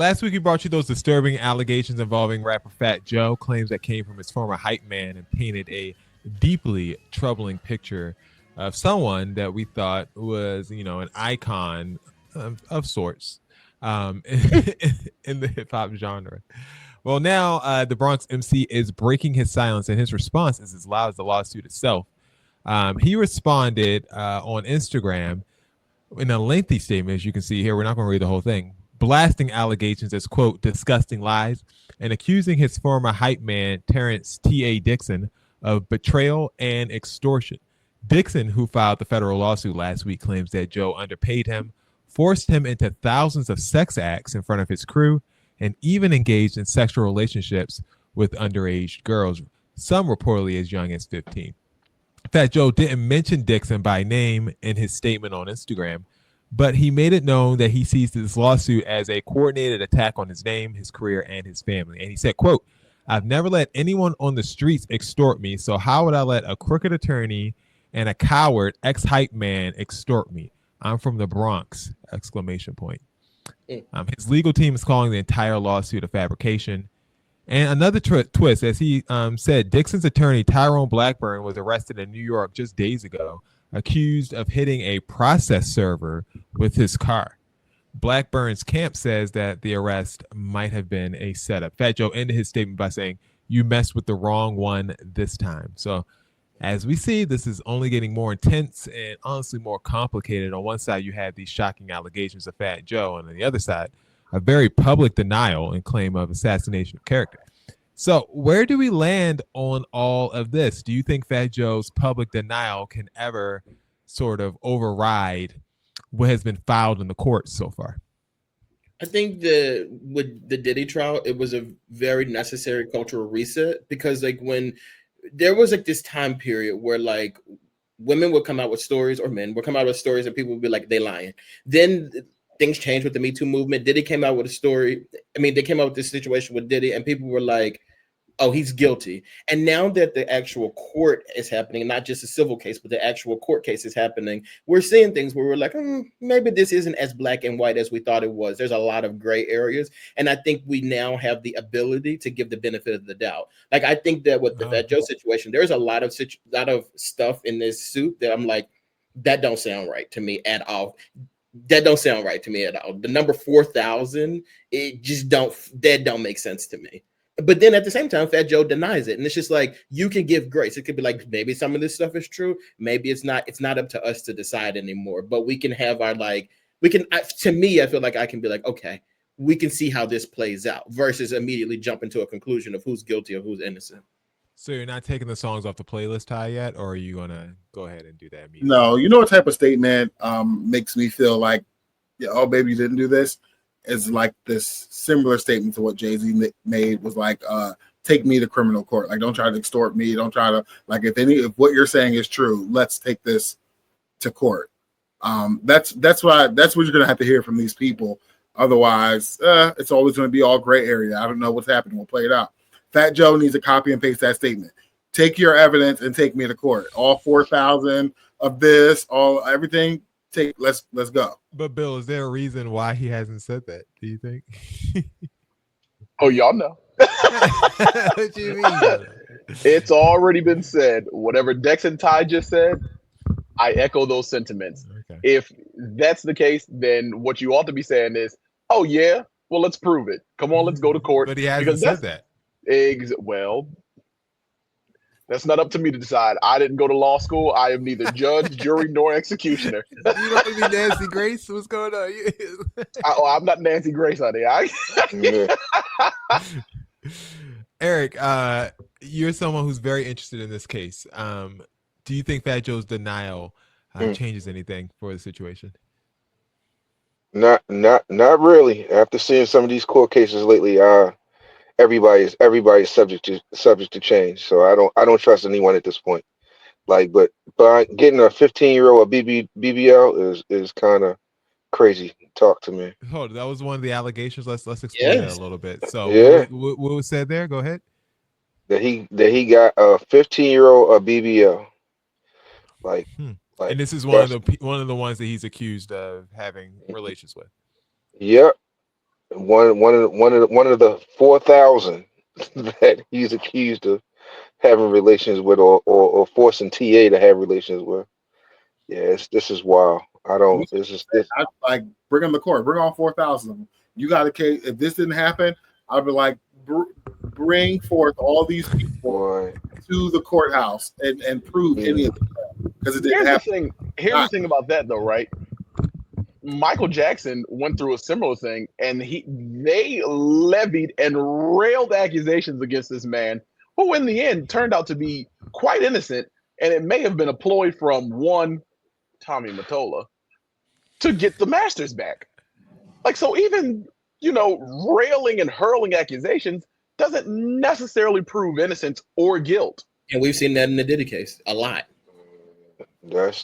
Last week, we brought you those disturbing allegations involving rapper Fat Joe, claims that came from his former hype man, and painted a deeply troubling picture of someone that we thought was, an icon of sorts in the hip hop genre. Well, now the Bronx MC is breaking his silence, and his response is as loud as the lawsuit itself. He responded on Instagram in a lengthy statement, as you can see here. We're not going to read the whole thing, blasting allegations as, quote, disgusting lies, and accusing his former hype man, Terrence T.A. Dixon, of betrayal and extortion. Dixon, who filed the federal lawsuit last week, claims that Joe underpaid him, forced him into thousands of sex acts in front of his crew, and even engaged in sexual relationships with underage girls, some reportedly as young as 15. Fat Joe didn't mention Dixon by name in his statement on Instagram, but he made it known that he sees this lawsuit as a coordinated attack on his name, his career, and his family. And he said, quote, "I've never let anyone on the streets extort me, so how would I let a crooked attorney and a coward ex-hype man extort me? I'm from the Bronx!" Exclamation point. His legal team is calling the entire lawsuit a fabrication. And another twist, as he said, Dixon's attorney, Tyrone Blackburn, was arrested in New York just days ago, accused of hitting a process server with his car. Blackburn's camp says that the arrest might have been a setup. Fat Joe ended his statement by saying, "You messed with the wrong one this time." So as we see, this is only getting more intense and honestly more complicated. On one side, you have these shocking allegations of Fat Joe, and on the other side, a very public denial and claim of assassination of character. So where do we land on all of this? Do you think Fat Joe's public denial can ever sort of override what has been filed in the courts so far? I think with the Diddy trial, it was a very necessary cultural reset, because like when there was like this time period where like women would come out with stories, or men would come out with stories, and people would be like, they lying. Then things changed with the Me Too movement. Diddy came out with a story. I mean, they came out with this situation with Diddy, and people were like, oh, he's guilty. And now that the actual court is happening, not just a civil case, but the actual court case is happening, we're seeing things where we're like, maybe this isn't as black and white as we thought it was. There's a lot of gray areas. And I think we now have the ability to give the benefit of the doubt. Like, I think that with the Fat Joe situation, there's a lot of stuff in this suit that I'm like, that don't sound right to me at all. That don't sound right to me at all. The number 4,000, it just don't make sense to me. But then at the same time, Fat Joe denies it. And it's just like, you can give grace. It could be like, maybe some of this stuff is true. Maybe it's not. It's not up to us to decide anymore. But we can have our to me, I feel like I can be like, okay, we can see how this plays out versus immediately jump into a conclusion of who's guilty or who's innocent. So you're not taking the songs off the playlist, Ty, yet? Or are you going to go ahead and do that immediately? No, you know what type of statement makes me feel like, yeah, oh, baby, you didn't do this? Is like this similar statement to what Jay-Z made, was like, take me to criminal court. Like, don't try to extort me. Don't try to, like, if what you're saying is true, let's take this to court. That's what you're going to have to hear from these people. Otherwise, it's always going to be all gray area. I don't know what's happening. We'll play it out. Fat Joe needs to copy and paste that statement. Take your evidence and take me to court. All 4,000 of this, everything. Let's go. But Bill, is there a reason why he hasn't said that? Do you think? Oh, y'all know. What do you mean? It's already been said. Whatever Dex and Ty just said, I echo those sentiments. Okay. If that's the case, then what you ought to be saying is, "Oh yeah, well let's prove it. Come on, let's go to court." But he hasn't said that. Well, that's not up to me to decide. I didn't go to law school. I am neither judge, jury, nor executioner. You don't be Nancy Grace? What's going on? I'm not Nancy Grace, honey. Eric, you're someone who's very interested in this case. Do you think Fat Joe's denial changes anything for the situation? Not really. After seeing some of these court cases lately, everybody's subject to change. So I don't trust anyone at this point. Like, but getting a 15-year-old BBL is kind of crazy talk to me. Hold, that was one of the allegations. Let's explain that a little bit. So yeah, what was said there? Go ahead. That he got a 15-year-old BBL. Like, and this is one of the ones that he's accused of having relations with. Yep. one of the 4,000 that he's accused of having relations with, or forcing TA to have relations with. Yeah, this is wild. I don't. This is this. I like bring them to court. Bring on 4,000 of them. You got a case. If this didn't happen, I'd be like, bring forth all these people to the courthouse and prove any of them, because it didn't happen. Here's the thing about that, though, right? Michael Jackson went through a similar thing, and they levied and railed accusations against this man, who in the end turned out to be quite innocent, and it may have been a ploy from one Tommy Mottola to get the masters back. Like, so even, railing and hurling accusations doesn't necessarily prove innocence or guilt. And we've seen that in the Diddy case a lot. That's